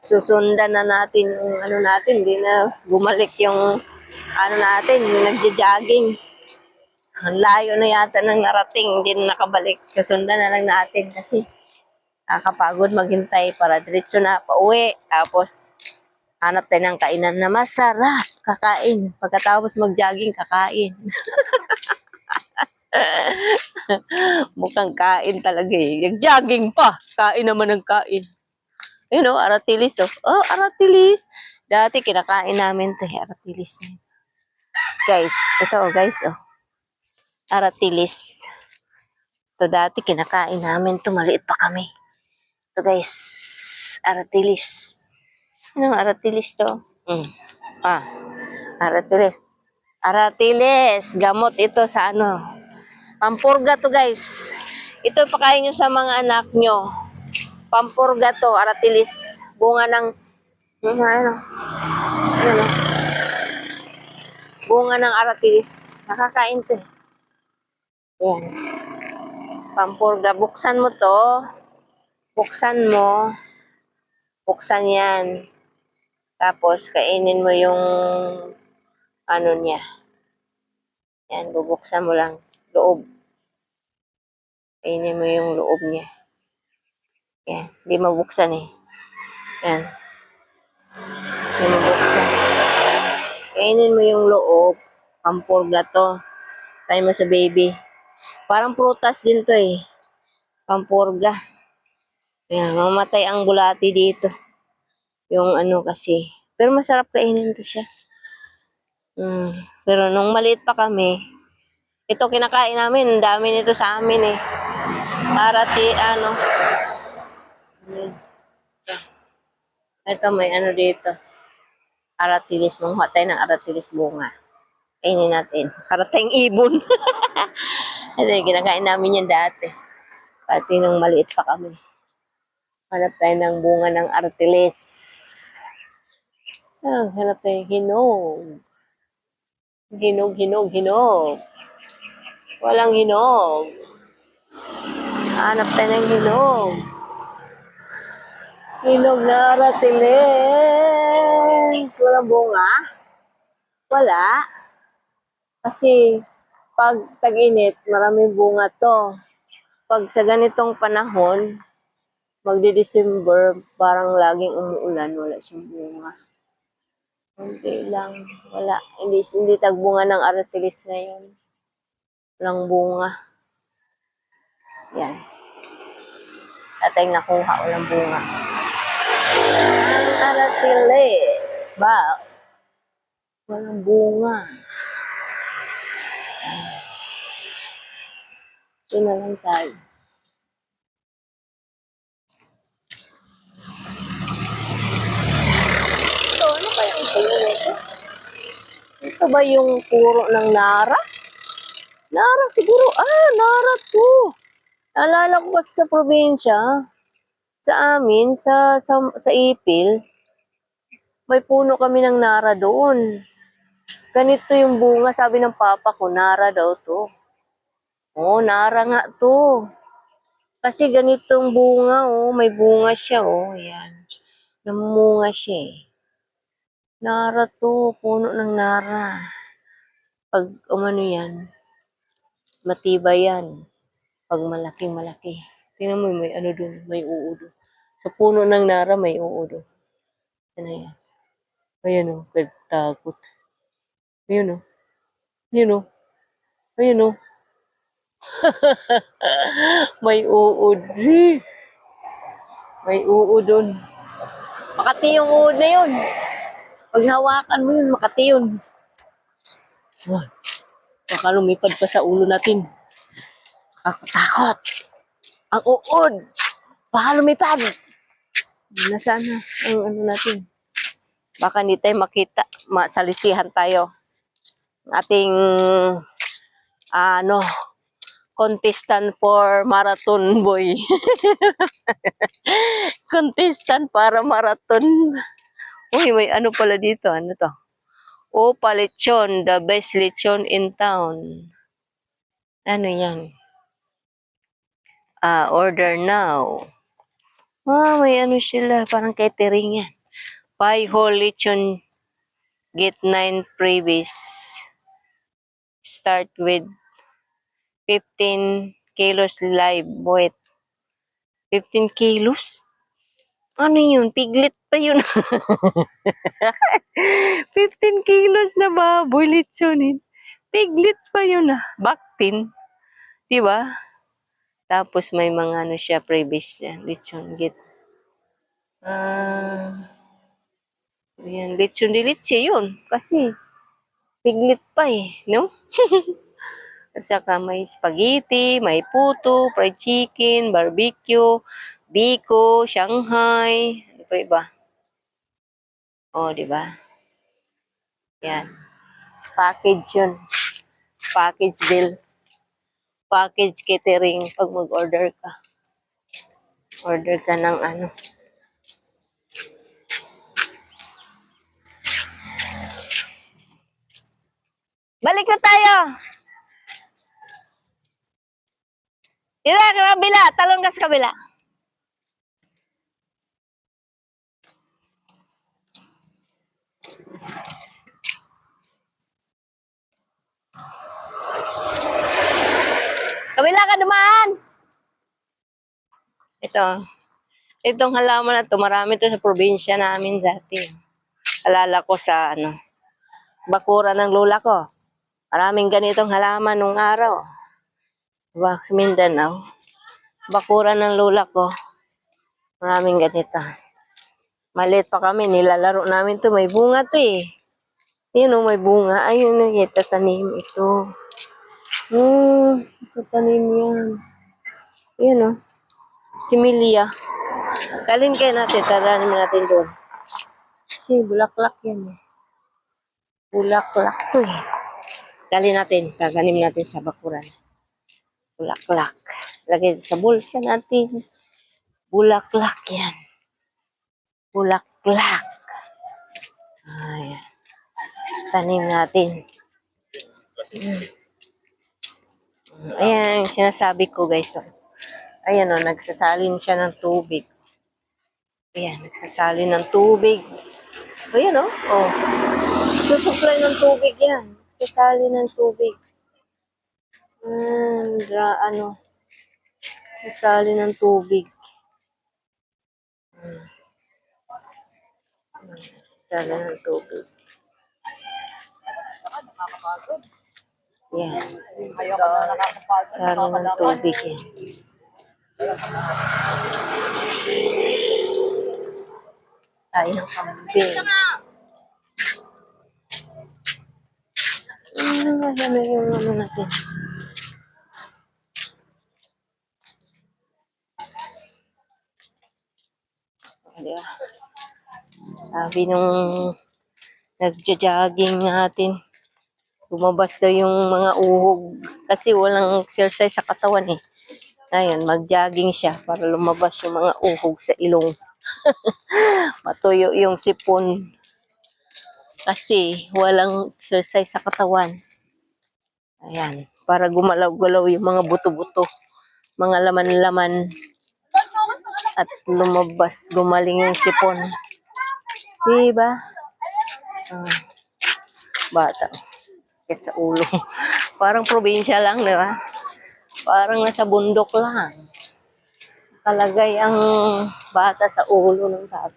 susundan na natin yung ano natin, hindi na bumalik yung ano natin, yung nagja-jogging. Ang layo na yata ng narating, hindi na nakabalik. Susundan na lang natin kasi nakakapagod maghintay para diretso na pauwi. Tapos hanap tayo ng kainan na masarap. Kakain. Pagkatapos mag-jogging, kakain. Mukhang kain talaga eh. Nag-jogging pa. Kain naman ng kain. You know, aratilis oh. Oh, aratilis. Dati kinakain namin ito, aratilis. Guys, ito oh, guys oh. Aratilis. Ito dati kinakain namin ito, maliit pa kami. Ito guys, aratilis. Anong aratilis to? Aratilis. Aratilis, gamot ito sa ano. Pampurga to guys. Ito pakain nyo sa mga anak nyo. Pampurga to, aratilis. Bunga ng, ano, bunga ng aratilis. Nakakain to. Yan. Pampurga. Buksan mo to. Buksan mo. Buksan yan. Tapos, kainin mo yung ano niya. Yan, bubuksan mo lang. Loob. Kainin mo yung loob niya. Yan. Hindi mabuksan eh. Yan. Hindi mabuksan. Kainin mo yung loob. Pampurga to. Kain mo sa baby. Parang prutas din to eh. Pampurga. Yan. Mamatay ang bulati dito. Yung ano kasi. Pero masarap kainin to siya. Pero nung maliit pa kami, ito kinakain namin. Ang dami nito sa amin eh. Ano. Ito may ano dito. Aratilis. Manghatay ng aratilis bunga. Kainin natin. Para tayong ibon. Ito kinakain namin yan dati. Pati nung maliit pa kami. Hanap tayo ng bunga ng aratilis. Hanap tayo hinog. Hinog. Walang hinog. Hanap tayo ng hinog. Hinog na aratilis. Walang bunga? Wala. Kasi pag tag-init, maraming bunga to. Pag sa ganitong panahon, magdi-December, parang laging umuulan, wala siyang bunga. Hindi lang, wala. Hindi tagbunga ng aratilis ngayon. Walang bunga. Yan. Atay nakuha, walang bunga. Aratilis. Ba? Walang bunga. Ito na lang tayo. Ito, ano kayang puro ito? Ito ba yung puro ng Nara? Nara siguro. Nara to. Naalala ko kasi sa probinsya, sa amin, sa Ipil, may puno kami ng Nara doon. Ganito yung bunga, sabi ng papa ko, Nara daw to. Oh, Nara nga to. Kasi ganitong bunga, oh, may bunga siya, oh, yan. Namunga siya, eh. Nara to, puno ng Nara. Pag umano yan, matibay yan. Pag malaking-malaki. Tingnan mo, may ano dun, may uudo. Sa puno ng Nara, may uudo. Ano yan? Ayan o, takot. Ayan o. Ayan o. Ayan o. May uod. May uod dun. Makati yung uod na yun. Pag hawakan mo yun, makati yun. Baka lumipad pa sa ulo natin. Takot. Ang uod. Baka lumipad. Nasaan na ang ano natin? Baka hindi tayo makita. Masalisihan tayo. Ating contestant for marathon boy. Contestant para marathon. Uy, may ano pala dito. Ano to? Opa Lechon, the best lechon in town. Ano yan? Order now. May ano sila, parang catering yan. 5 whole lechon, get 9 freebies. Start with 15 kilos live weight. 15 kilos? Ano yun? Piglet pa yun. 15 kilos na baboy lechonin. Piglets pa yun ah. Baktin. Diba? Tapos may mga ano siya, freebies niya. Lechon git. Yan. Lechon di leche yun. Kasi piglet pa eh. No? At saka may spaghetti, may puto, fried chicken, barbecue, biko, Shanghai. Ano pa iba? Oh, di ba? Yan. Package yun. Package bill. Package catering pag mag-order ka. Order ka ng ano. Balik na tayo! Ira, kabila! Talon ka sa kabila. Kabila ka dumaan! Itong halaman na to, marami to sa probinsya namin dati. Alala ko sa bakura ng lola ko. Maraming ganitong halaman nung araw. Diba, sa Mindanao. Bakura ng lola ko. Maraming ganito. Maliit pa kami, nilalaro namin to. May bunga to eh. Yun may bunga. Ayun ito, tanim ito. Ito tanim yan. Yun Similia. Kalin kayo natin, taranin natin doon. Kasi bulaklak yan eh. Bulaklak to eh. Kalin natin, kaganim natin sa bakuran. Bulaklak. Lagay sa bulsa natin. Bulaklak yan. Bulaklak. Ayan. Tanim natin. Ayan, sinasabi ko guys. Ayan nagsasalin siya ng tubig. Ayan, nagsasalin ng tubig. Ayan susupply ng tubig yan. Nagsasalin ng tubig. Nagsasalin ng tubig. Nagsasalin ng tubig. Yan. Salo ng tubig yan. Tayo ng kambing. Ano yung natin? Diba? Sabi nung nagja-jogging natin, lumabas daw yung mga uhog kasi walang exercise sa katawan eh. Ngayon, mag-jogging siya para lumabas yung mga uhog sa ilong. Matuyo yung sipon kasi walang exercise sa katawan. Ayan, para gumalaw-galaw yung mga buto-buto, mga laman-laman at lumabas, gumaling yung sipon. Diba? Bata. Sakit sa ulo. Parang probinsya lang, di ba? Parang nasa bundok lang. Kalagay ang bata sa ulo ng tata.